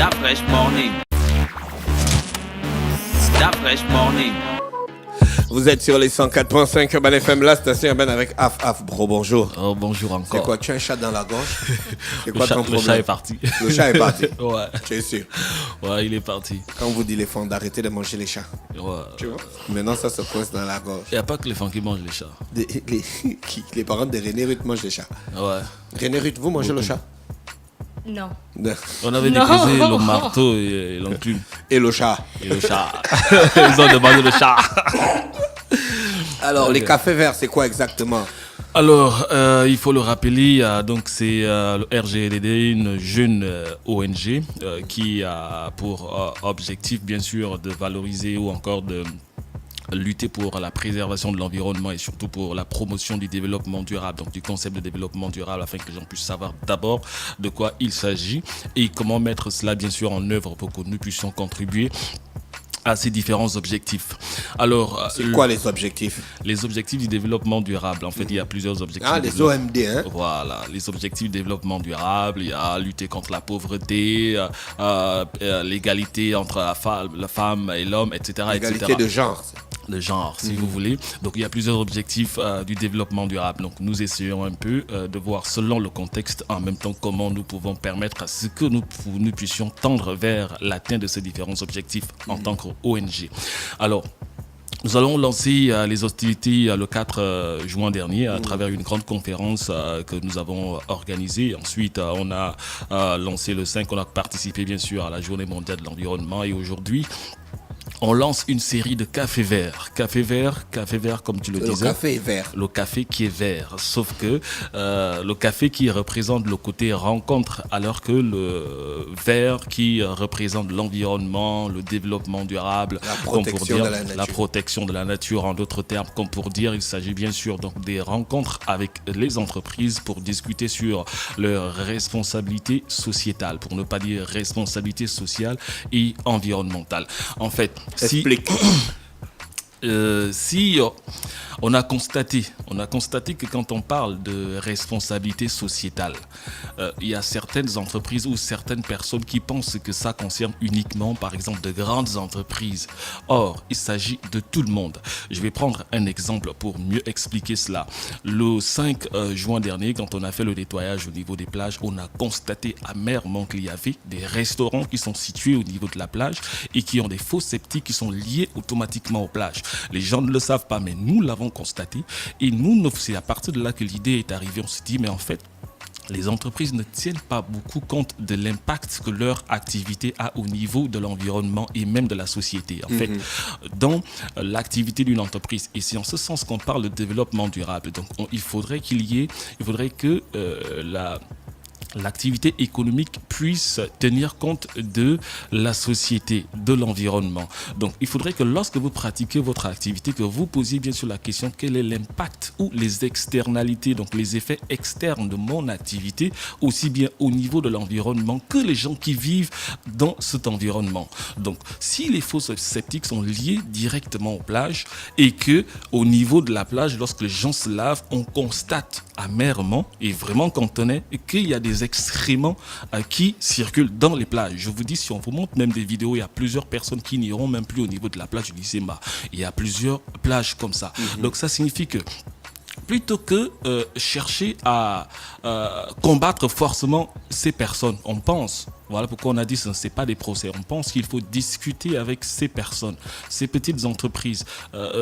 That fresh morning. That fresh morning. Vous êtes sur les 104.5 Urban FM, la station urbaine avec Af. Bro, bonjour. Oh, bonjour encore. C'est quoi, tu as un chat dans la gorge? C'est quoi ton Le problème? chat est parti. Le chat est parti? Ouais. Tu es sûr? Ouais, il est parti. Quand on vous dit les fonds d'arrêter de manger les chats, Ouais. tu vois? Maintenant, ça se coince dans la gorge. Il n'y a pas que les femmes qui mangent les chats. Les parents de René Ruth mangent les chats. Ouais. René Ruth, vous mangez le chat? Non. On avait Non. déposé le marteau et l'enclume. Et le chat? Et le chat. Ils ont demandé le chat. Alors, les cafés verts, c'est quoi exactement? Alors, il faut le rappeler, donc c'est le RGLD, une jeune ONG qui a pour objectif, bien sûr, de valoriser ou encore de lutter pour la préservation de l'environnement et surtout pour la promotion du développement durable, donc du concept de développement durable, afin que les gens puissent savoir d'abord de quoi il s'agit et comment mettre cela, bien sûr, en œuvre pour que nous puissions contribuer à ces différents objectifs. Alors, C'est quoi les objectifs? les objectifs du développement durable, en fait, il y a plusieurs objectifs. Ah, les OMD, hein? Voilà, les objectifs du développement durable, il y a lutter contre la pauvreté, l'égalité entre la femme et l'homme, etc. Égalité etc. de genre. Le genre, si vous voulez. Donc, il y a plusieurs objectifs du développement durable. Donc, nous essayons un peu de voir selon le contexte, en même temps, comment nous pouvons permettre à ce que nous puissions tendre vers l'atteinte de ces différents objectifs en tant qu'ONG. Alors, nous allons lancer les hostilités le 4 juin dernier à travers une grande conférence que nous avons organisée. Ensuite, on a lancé le 5, on a participé bien sûr à la Journée mondiale de l'environnement et aujourd'hui, on lance une série de cafés verts. Café vert, comme tu le disais. Le café est vert. Le café qui est vert. Sauf que le café qui représente le côté rencontre, alors que le vert qui représente l'environnement, le développement durable, La protection de la nature. la protection de la nature, en d'autres termes, comme pour dire, il s'agit bien sûr donc des rencontres avec les entreprises pour discuter sur leurs responsabilités sociétales, pour ne pas dire responsabilité sociale et environnementale. En fait, Explique. si on a constaté que quand on parle de responsabilité sociétale, il y a certaines entreprises ou certaines personnes qui pensent que ça concerne uniquement, par exemple, de grandes entreprises. Or, il s'agit de tout le monde. Je vais prendre un exemple pour mieux expliquer cela. Le 5 juin dernier, quand on a fait le nettoyage au niveau des plages, on a constaté amèrement qu'il y avait des restaurants qui sont situés au niveau de la plage et qui ont des fosses septiques qui sont liés automatiquement aux plages. Les gens ne le savent pas, mais nous l'avons constaté. Et nous, c'est à partir de là que l'idée est arrivée. On s'est dit, mais en fait, les entreprises ne tiennent pas beaucoup compte de l'impact que leur activité a au niveau de l'environnement et même de la société. En fait, dans l'activité d'une entreprise, et c'est en ce sens qu'on parle de développement durable. Donc, il faudrait que l'activité économique puisse tenir compte de la société, de l'environnement. Donc, il faudrait que lorsque vous pratiquez votre activité, que vous posiez bien sûr la question quel est l'impact ou les externalités, donc les effets externes de mon activité, aussi bien au niveau de l'environnement que les gens qui vivent dans cet environnement. Donc, si les fosses septiques sont liées directement aux plages et que au niveau de la plage, lorsque les gens se lavent, on constate amèrement et vraiment quand on est qu'il y a des excréments qui circulent dans les plages. Je vous dis, si on vous montre même des vidéos, il y a plusieurs personnes qui n'iront même plus au niveau de la plage du Lycéma. Il y a plusieurs plages comme ça. Donc ça signifie que plutôt que chercher à combattre forcément ces personnes, on pense, voilà pourquoi on a dit que ce n'est pas des procès, on pense qu'il faut discuter avec ces personnes, ces petites entreprises,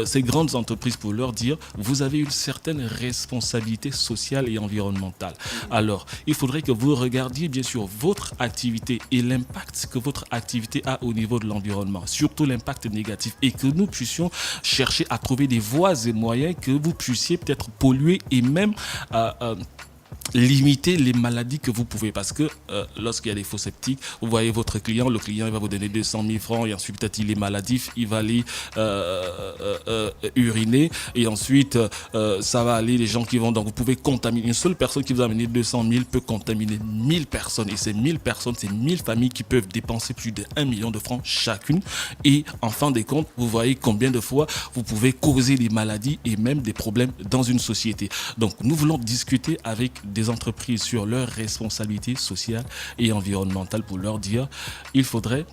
ces grandes entreprises pour leur dire vous avez une certaine responsabilité sociale et environnementale. Alors, il faudrait que vous regardiez bien sûr votre activité et l'impact que votre activité a au niveau de l'environnement, surtout l'impact négatif, et que nous puissions chercher à trouver des voies et moyens que vous puissiez peut-être polluer et même limiter les maladies que vous pouvez, parce que lorsqu'il y a des faux septiques, vous voyez votre client, le client il va vous donner 200 000 francs et ensuite peut-être il est maladif, il va aller uriner et ensuite ça va aller, les gens qui vont, donc vous pouvez contaminer, une seule personne qui vous a amené 200 000 peut contaminer 1000 personnes, et ces 1000 personnes, c'est 1000 familles qui peuvent dépenser plus de 1 million de francs chacune, et en fin de compte, vous voyez combien de fois vous pouvez causer des maladies et même des problèmes dans une société. Donc nous voulons discuter avec des entreprises sur leurs responsabilités sociales et environnementales pour leur dire, il faudrait...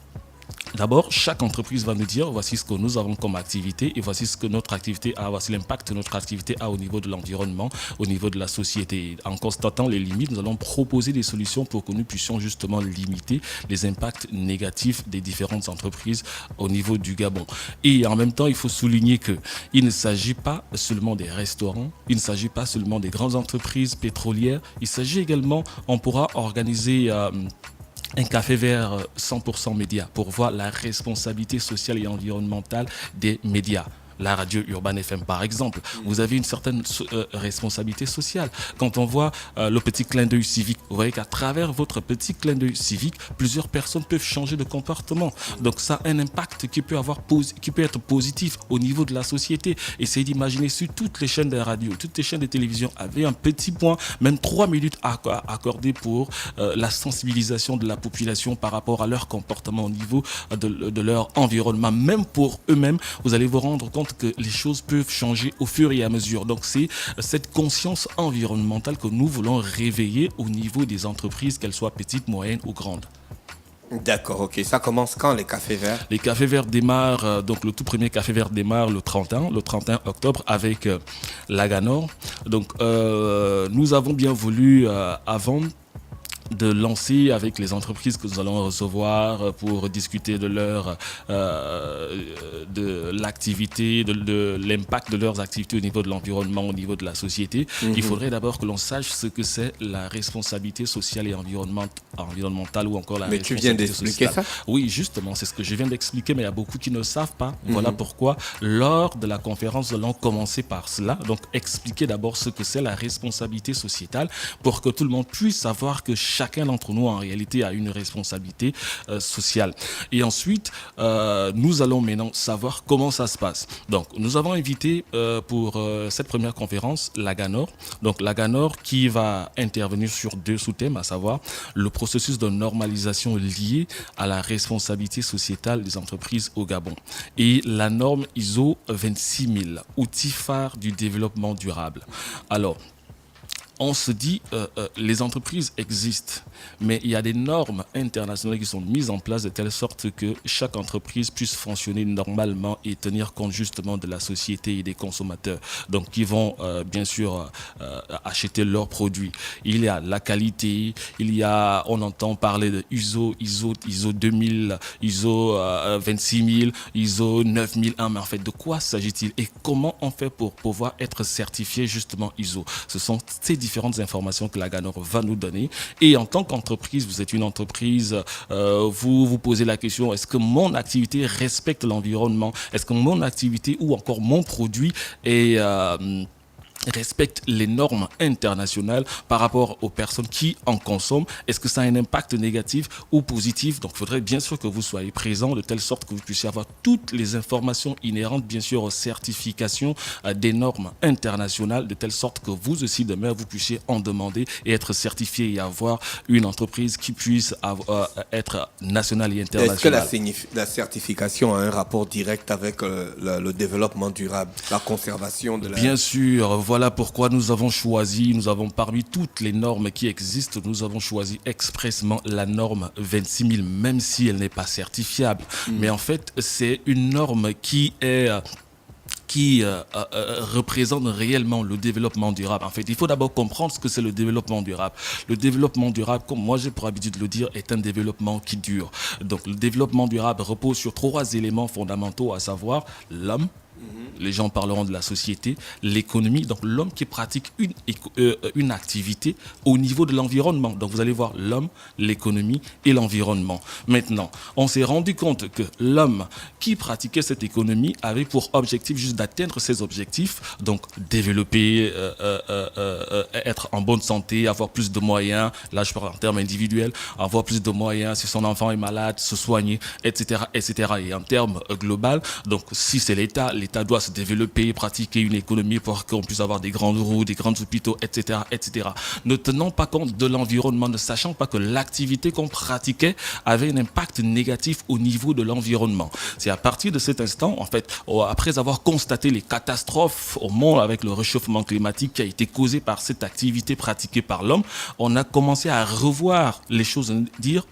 D'abord, chaque entreprise va nous dire voici ce que nous avons comme activité et voici ce que notre activité a, voici l'impact que notre activité a au niveau de l'environnement, au niveau de la société. En constatant les limites, nous allons proposer des solutions pour que nous puissions justement limiter les impacts négatifs des différentes entreprises au niveau du Gabon. Et en même temps, il faut souligner qu'il ne s'agit pas seulement des restaurants, il ne s'agit pas seulement des grandes entreprises pétrolières, il s'agit également, on pourra organiser... un café vert 100% médias pour voir la responsabilité sociale et environnementale des médias. La radio Urban FM par exemple, vous avez une certaine responsabilité sociale. Quand on voit le petit clin d'œil civique, vous voyez qu'à travers votre petit clin d'œil civique, plusieurs personnes peuvent changer de comportement. Donc ça a un impact qui peut être positif au niveau de la société. Essayez d'imaginer si toutes les chaînes de radio, toutes les chaînes de télévision avaient un petit point, même 3 minutes accordées pour la sensibilisation de la population par rapport à leur comportement au niveau de leur environnement. Même pour eux-mêmes, vous allez vous rendre compte que les choses peuvent changer au fur et à mesure. Donc c'est cette conscience environnementale que nous voulons réveiller au niveau des entreprises, qu'elles soient petites, moyennes ou grandes. D'accord, ok. Ça commence quand les cafés verts? Les cafés verts démarrent, donc le tout premier café vert démarre le 31 octobre avec Laganor. Donc nous avons bien voulu avant de lancer avec les entreprises que nous allons recevoir pour discuter de de l'activité, de l'impact de leurs activités au niveau de l'environnement, au niveau de la société. Il faudrait d'abord que l'on sache ce que c'est la responsabilité sociale et environnementale ou encore la mais responsabilité tu viens d'expliquer sociale. ça? Oui, justement, c'est ce que je viens d'expliquer, mais il y a beaucoup qui ne savent pas. Voilà pourquoi, lors de la conférence, nous allons commencer par cela. Donc, expliquer d'abord ce que c'est la responsabilité sociétale pour que tout le monde puisse savoir que chacun d'entre nous, en réalité, a une responsabilité sociale. Et ensuite, nous allons maintenant savoir comment ça se passe. Donc, nous avons invité pour cette première conférence Laganor. Donc, Laganor qui va intervenir sur 2 sous-thèmes, à savoir le processus de normalisation lié à la responsabilité sociétale des entreprises au Gabon et la norme ISO 26000, outil phare du développement durable. Alors, on se dit, les entreprises existent, mais il y a des normes internationales qui sont mises en place de telle sorte que chaque entreprise puisse fonctionner normalement et tenir compte justement de la société et des consommateurs. Donc, qui vont bien sûr acheter leurs produits. Il y a la qualité, on entend parler de ISO 2000, ISO 26000, ISO 9001, mais en fait, de quoi s'agit-il et comment on fait pour pouvoir être certifié justement ISO? Ce sont ces différentes informations que Laganor va nous donner. Et en tant qu'entreprise, vous êtes une entreprise, vous vous posez la question, est-ce que mon activité respecte l'environnement? Est-ce que mon activité ou encore mon produit est... respecte les normes internationales par rapport aux personnes qui en consomment? Est-ce que ça a un impact négatif ou positif? Donc, il faudrait bien sûr que vous soyez présents de telle sorte que vous puissiez avoir toutes les informations inhérentes, bien sûr, aux certifications des normes internationales, de telle sorte que vous aussi, demain, vous puissiez en demander et être certifié et avoir une entreprise qui puisse être nationale et internationale. Est-ce que la certification a un rapport direct avec le développement durable, la conservation de la... Bien sûr, voilà pourquoi nous avons parmi toutes les normes qui existent, nous avons choisi expressément la norme 26000, même si elle n'est pas certifiable. Mais en fait, c'est une norme qui représente réellement le développement durable. En fait, il faut d'abord comprendre ce que c'est le développement durable. Le développement durable, comme moi j'ai pour habitude de le dire, est un développement qui dure. Donc, le développement durable repose sur 3 éléments fondamentaux, à savoir l'homme. Les gens parleront de la société, l'économie, donc l'homme qui pratique une activité au niveau de l'environnement. Donc vous allez voir l'homme, l'économie et l'environnement. Maintenant, on s'est rendu compte que l'homme qui pratiquait cette économie avait pour objectif juste d'atteindre ses objectifs, donc développer, être en bonne santé, avoir plus de moyens, là je parle en termes individuels, avoir plus de moyens si son enfant est malade, se soigner, etc. etc. Et en termes global, donc si c'est l'État l'État doit se développer, pratiquer une économie pour qu'on puisse avoir des grandes routes, des grands hôpitaux, etc., etc. Ne tenant pas compte de l'environnement, ne sachant pas que l'activité qu'on pratiquait avait un impact négatif au niveau de l'environnement. C'est à partir de cet instant, en fait, après avoir constaté les catastrophes au monde avec le réchauffement climatique qui a été causé par cette activité pratiquée par l'homme, on a commencé à revoir les choses, dire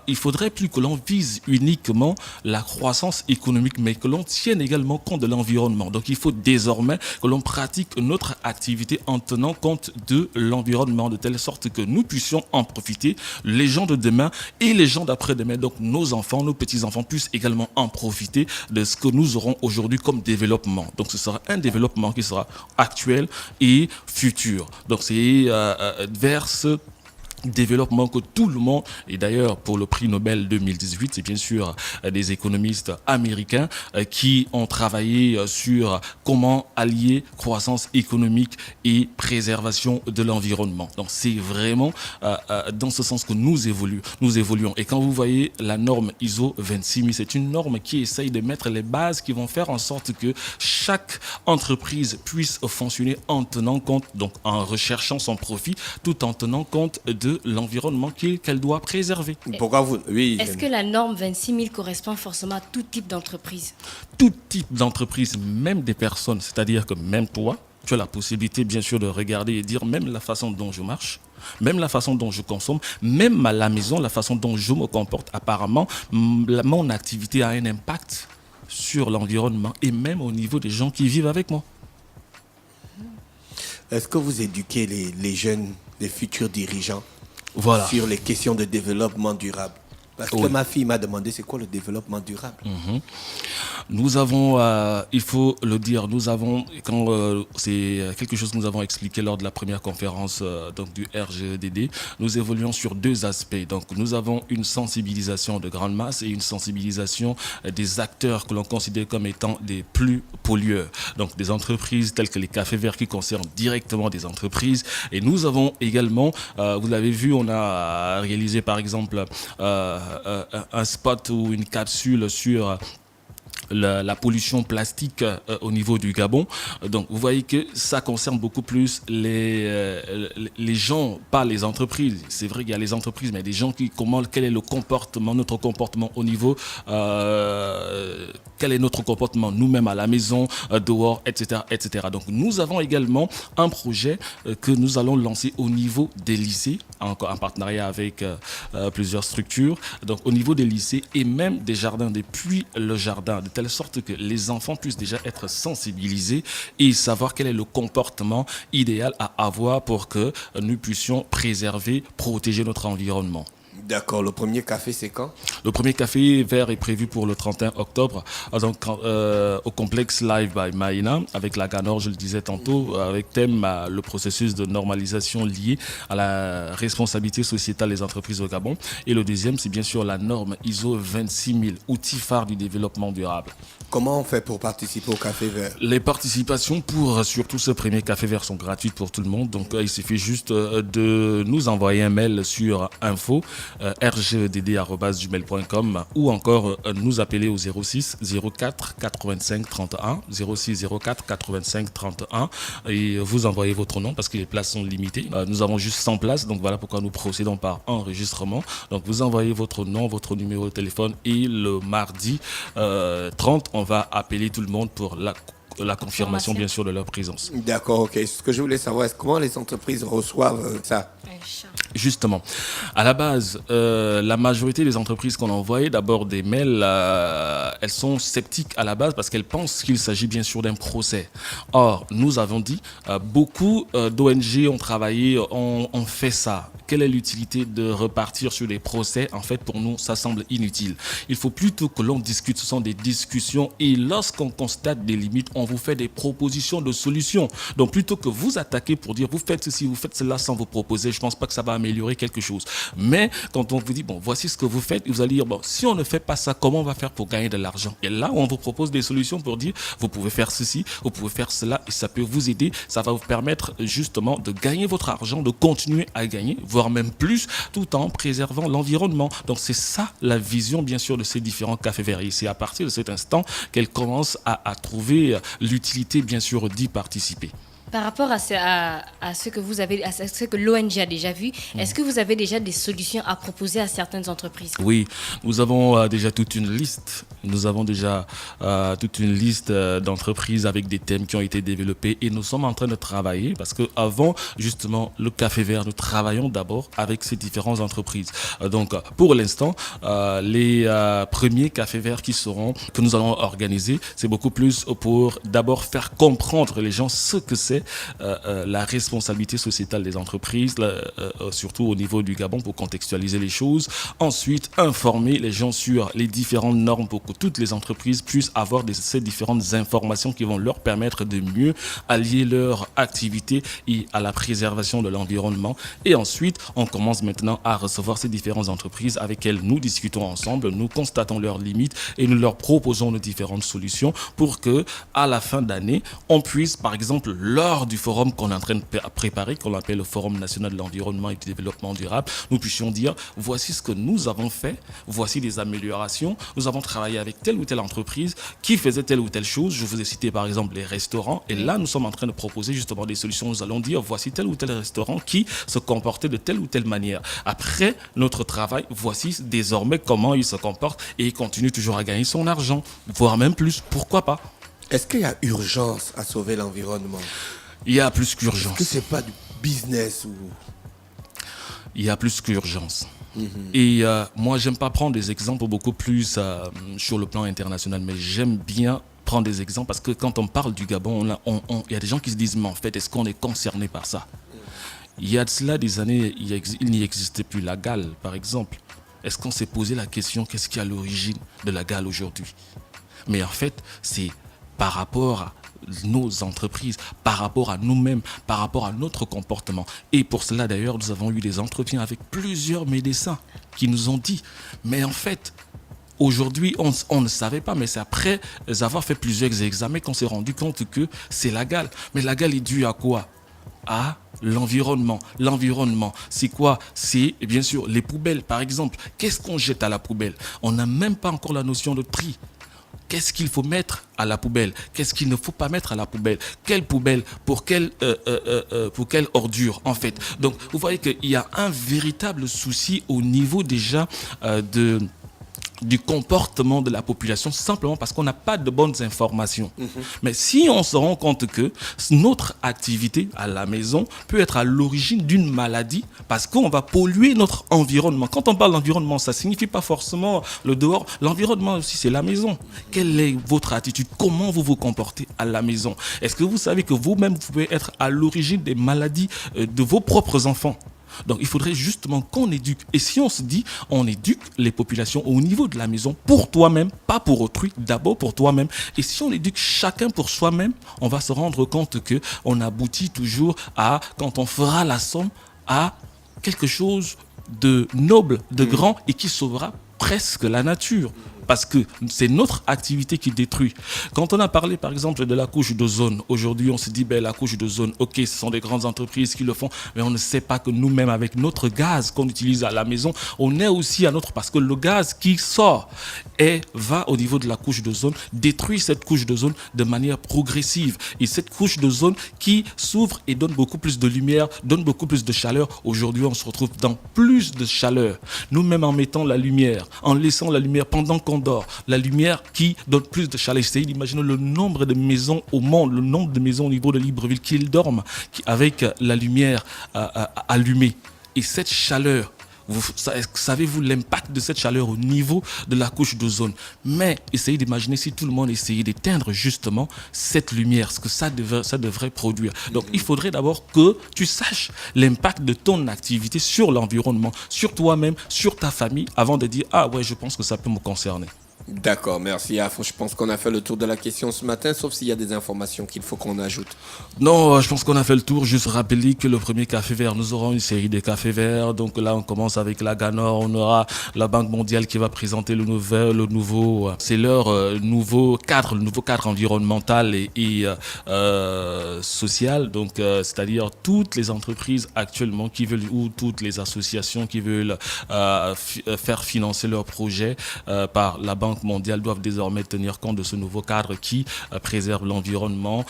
il faudrait plus que l'on vise uniquement la croissance économique, mais que l'on tienne également compte de l'environnement. Donc il faut désormais que l'on pratique notre activité en tenant compte de l'environnement, de telle sorte que nous puissions en profiter, les gens de demain et les gens d'après-demain, donc nos enfants, nos petits-enfants puissent également en profiter de ce que nous aurons aujourd'hui comme développement. Donc ce sera un développement qui sera actuel et futur. Donc c'est vers ce développement que tout le monde, et d'ailleurs pour le prix Nobel 2018, c'est bien sûr des économistes américains qui ont travaillé sur comment allier croissance économique et préservation de l'environnement. Donc c'est vraiment dans ce sens que nous évoluons. Et quand vous voyez la norme ISO 26000, c'est une norme qui essaye de mettre les bases qui vont faire en sorte que chaque entreprise puisse fonctionner en tenant compte, donc en recherchant son profit, tout en tenant compte de l'environnement qu'elle doit préserver. Pourquoi vous... Oui. Est-ce que la norme 26000 correspond forcément à tout type d'entreprise? Tout type d'entreprise, même des personnes, c'est-à-dire que même toi, tu as la possibilité bien sûr de regarder et dire même la façon dont je marche, même la façon dont je consomme, même à la maison, la façon dont je me comporte, apparemment, mon activité a un impact sur l'environnement et même au niveau des gens qui vivent avec moi. Est-ce que vous éduquez les jeunes, les futurs dirigeants sur les questions de développement durable? Parce que ma fille m'a demandé c'est quoi le développement durable. Nous avons, il faut le dire, nous avons, c'est quelque chose que nous avons expliqué lors de la première conférence donc du RGEDD, nous évoluons sur deux aspects. Donc nous avons une sensibilisation de grande masse et une sensibilisation des acteurs que l'on considère comme étant des plus pollueurs. Donc des entreprises telles que les cafés verts qui concernent directement des entreprises. Et nous avons également, vous l'avez vu, on a réalisé par exemple un spot ou une capsule sur la pollution plastique au niveau du Gabon. Donc vous voyez que ça concerne beaucoup plus les gens, pas les entreprises. C'est vrai qu'il y a les entreprises, mais des gens quel est le comportement, notre comportement au niveau, quel est notre comportement nous-mêmes à la maison, dehors, etc., etc. Donc nous avons également un projet que nous allons lancer au niveau des lycées, en partenariat avec plusieurs structures. Donc au niveau des lycées et même des jardins, depuis le jardin, de telle sorte que les enfants puissent déjà être sensibilisés et savoir quel est le comportement idéal à avoir pour que nous puissions préserver, protéger notre environnement. D'accord. Le premier café, c'est quand? Le premier café vert est prévu pour le 31 octobre donc, au complexe Live by Maïna avec la Ganor, je le disais tantôt, avec thème le processus de normalisation lié à la responsabilité sociétale des entreprises au Gabon. Et le deuxième, c'est bien sûr la norme ISO 26000, outil phare du développement durable. Comment on fait pour participer au café vert? Les participations pour surtout ce premier café vert sont gratuites pour tout le monde. Donc il suffit juste de nous envoyer un mail sur info rgedd@gmail.com ou encore nous appeler au 06 04 85 31 06 04 85 31 et vous envoyez votre nom parce que les places sont limitées. Nous avons juste 100 places, donc voilà pourquoi nous procédons par enregistrement. Donc vous envoyez votre nom, votre numéro de téléphone et le mardi 30, on va appeler tout le monde pour la confirmation bien sûr de leur présence. D'accord, ok. Ce que je voulais savoir, c'est comment les entreprises reçoivent ça? Justement, à la base, la majorité des entreprises qu'on a envoyées, d'abord des mails, elles sont sceptiques à la base parce qu'elles pensent qu'il s'agit bien sûr d'un procès. Or, nous avons dit, beaucoup d'ONG ont travaillé, ont fait ça. Quelle est l'utilité de repartir sur des procès? En fait, pour nous, ça semble inutile. Il faut plutôt que l'on discute, ce sont des discussions et lorsqu'on constate des limites, on on vous fait des propositions de solutions. Donc plutôt que vous attaquer pour dire vous faites ceci, vous faites cela sans vous proposer, je ne pense pas que ça va améliorer quelque chose. Mais quand on vous dit bon, voici ce que vous faites, vous allez dire bon, si on ne fait pas ça, comment on va faire pour gagner de l'argent? Et là, on vous propose des solutions pour dire vous pouvez faire ceci, vous pouvez faire cela et ça peut vous aider, ça va vous permettre justement de gagner votre argent, de continuer à gagner, voire même plus, tout en préservant l'environnement. Donc c'est ça la vision bien sûr de ces différents cafés verts. Et c'est à partir de cet instant qu'elle commence à trouver l'utilité bien sûr d'y participer. Par rapport à ce que vous avez, à ce que l'ONG a déjà vu, est-ce que vous avez déjà des solutions à proposer à certaines entreprises? Oui, nous avons déjà toute une liste. Nous avons déjà toute une liste d'entreprises avec des thèmes qui ont été développés et nous sommes en train de travailler parce qu'avant justement le Café Vert, nous travaillons d'abord avec ces différentes entreprises. Donc pour l'instant, les premiers Cafés Verts que nous allons organiser, c'est beaucoup plus pour d'abord faire comprendre les gens ce que c'est la responsabilité sociétale des entreprises, surtout au niveau du Gabon pour contextualiser les choses. Ensuite, informer les gens sur les différentes normes pour que toutes les entreprises puissent avoir ces différentes informations qui vont leur permettre de mieux allier leur activité et à la préservation de l'environnement. Et ensuite, on commence maintenant à recevoir ces différentes entreprises avec lesquelles nous discutons ensemble, nous constatons leurs limites et nous leur proposons de différentes solutions pour que, à la fin d'année, on puisse, par exemple, lors du forum qu'on est en train de préparer, qu'on appelle le Forum national de l'environnement et du développement durable, nous puissions dire voici ce que nous avons fait, voici des améliorations, nous avons travaillé avec telle ou telle entreprise qui faisait telle ou telle chose. Je vous ai cité par exemple les restaurants et là nous sommes en train de proposer justement des solutions. Nous allons dire voici tel ou tel restaurant qui se comportait de telle ou telle manière. Après notre travail, voici désormais comment il se comporte et il continue toujours à gagner son argent, voire même plus, pourquoi pas. Est-ce qu'il y a urgence à sauver l'environnement? Il y a plus qu'urgence. Est-ce que c'est pas du business ou... Il y a plus qu'urgence. Et moi, j'aime pas prendre des exemples beaucoup plus sur le plan international, mais j'aime bien prendre des exemples parce que quand on parle du Gabon, il y a des gens qui se disent mais en fait, est-ce qu'on est concerné par ça? Il y a de cela des années, il n'y existait plus la gale, par exemple. Est-ce qu'on s'est posé la question qu'est-ce qui est à l'origine de la gale aujourd'hui? Mais en fait, c'est par rapport à nos entreprises, par rapport à nous-mêmes, par rapport à notre comportement. Et pour cela, d'ailleurs, nous avons eu des entretiens avec plusieurs médecins qui nous ont dit, mais en fait, aujourd'hui, on ne savait pas, mais c'est après avoir fait plusieurs examens qu'on s'est rendu compte que c'est la gale. Mais la gale est due à quoi? À l'environnement. L'environnement, c'est quoi? C'est bien sûr les poubelles, par exemple. Qu'est-ce qu'on jette à la poubelle? On n'a même pas encore la notion de tri. Qu'est-ce qu'il faut mettre à la poubelle? Qu'est-ce qu'il ne faut pas mettre à la poubelle? Quelle poubelle? Pour quelle ordure, en fait? Donc, vous voyez qu'il y a un véritable souci au niveau déjà du comportement de la population, simplement parce qu'on n'a pas de bonnes informations. Mais si on se rend compte que notre activité à la maison peut être à l'origine d'une maladie, parce qu'on va polluer notre environnement. Quand on parle d'environnement, ça ne signifie pas forcément le dehors. L'environnement aussi, c'est la maison. Quelle est votre attitude? Comment vous vous comportez à la maison? Est-ce que vous savez que vous-même, vous pouvez être à l'origine des maladies de vos propres enfants? Donc il faudrait justement qu'on éduque. Et si on se dit, on éduque les populations au niveau de la maison pour toi-même, pas pour autrui, d'abord pour toi-même. Et si on éduque chacun pour soi-même, on va se rendre compte qu'on aboutit toujours à, quand on fera la somme, à quelque chose de noble, de grand et qui sauvera presque la nature. Parce que c'est notre activité qui détruit. Quand on a parlé, par exemple, de la couche d'ozone, aujourd'hui, on se dit, la couche d'ozone, ok, ce sont des grandes entreprises qui le font, mais on ne sait pas que nous-mêmes, avec notre gaz qu'on utilise à la maison, on est aussi à notre... Parce que le gaz qui sort va au niveau de la couche d'ozone, détruit cette couche d'ozone de manière progressive. Et cette couche d'ozone qui s'ouvre et donne beaucoup plus de lumière, donne beaucoup plus de chaleur. Aujourd'hui, on se retrouve dans plus de chaleur. Nous-mêmes, en mettant la lumière, en laissant la lumière pendant qu'on dort, la lumière qui donne plus de chaleur. Essayez d'imaginer le nombre de maisons au monde, le nombre de maisons au niveau de Libreville qui dorment avec la lumière allumée. Et cette chaleur, savez-vous l'impact de cette chaleur au niveau de la couche d'ozone? Mais essayez d'imaginer si tout le monde essayait d'éteindre justement cette lumière, ce que ça devrait produire. Donc il faudrait d'abord que tu saches l'impact de ton activité sur l'environnement, sur toi-même, sur ta famille, avant de dire « Ah ouais, je pense que ça peut me concerner ». D'accord, merci Afro. Je pense qu'on a fait le tour de la question ce matin, sauf s'il y a des informations qu'il faut qu'on ajoute. Non, je pense qu'on a fait le tour. Juste rappeler que le premier café vert, nous aurons une série de cafés verts. Donc là, on commence avec la Ganor. On aura la Banque mondiale qui va présenter le nouveau, c'est leur nouveau cadre environnemental et social. Donc, c'est-à-dire toutes les entreprises actuellement qui veulent, ou toutes les associations qui veulent faire financer leurs projets par la Banque mondiale doivent désormais tenir compte de ce nouveau cadre qui préserve l'environnement,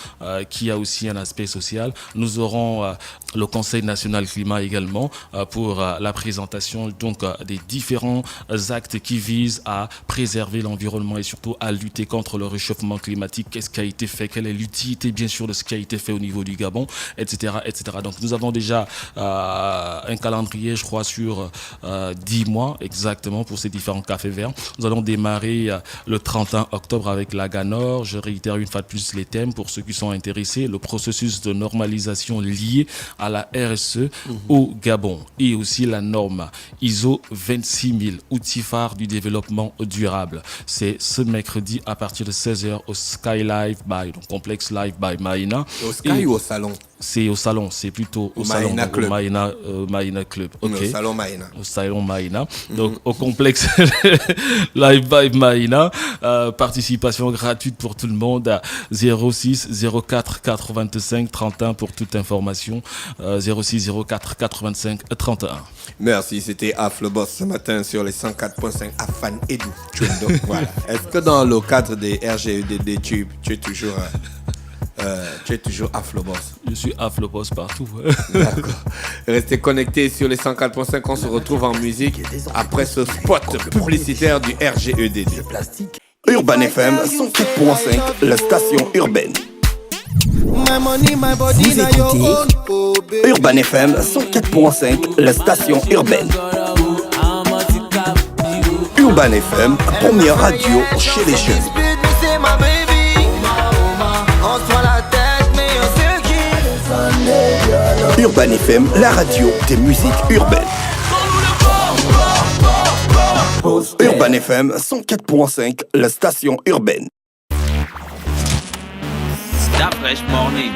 qui a aussi un aspect social. Nous aurons le Conseil national climat également pour la présentation donc des différents actes qui visent à préserver l'environnement et surtout à lutter contre le réchauffement climatique. Qu'est-ce qui a été fait? Quelle est l'utilité bien sûr de ce qui a été fait au niveau du Gabon, etc., etc. Donc nous avons déjà un calendrier, je crois, sur 10 mois exactement pour ces différents cafés verts. Nous allons démarrer le 31 octobre avec la Ganor. Je réitère une fois de plus les thèmes pour ceux qui sont intéressés. Le processus de normalisation lié à la RSE au Gabon et aussi la norme ISO 26000, outil phare du développement durable. C'est ce mercredi à partir de 16h au Sky Live by, donc Complexe Live by Maïna. Au Sky ou au salon? C'est au salon, c'est plutôt au salon, Maïna Club. Maïna Club. Okay. Au salon Maïna. Au salon Maïna. Donc au complexe Live by Maïna, participation gratuite pour tout le monde. 06 04 85 31 pour toute information. 06 04 85 31. Merci, c'était Afloboss ce matin sur les 104.5 Afan Edu. Voilà. Est-ce que dans le cadre des RGEDD, tu es toujours Afloboss? Je suis Afloboss partout. D'accord. Restez connectés sur les 104.5. On se retrouve en musique après ce spot publicitaire du RGEDD. Urban FM 104.5, la station urbaine. Vous écoutez Urban FM 104.5, la station urbaine. Urban FM, première radio chez les jeunes. Urban FM, la radio des musiques urbaines. Urban FM 104.5, la station urbaine. Stop Fresh Morning.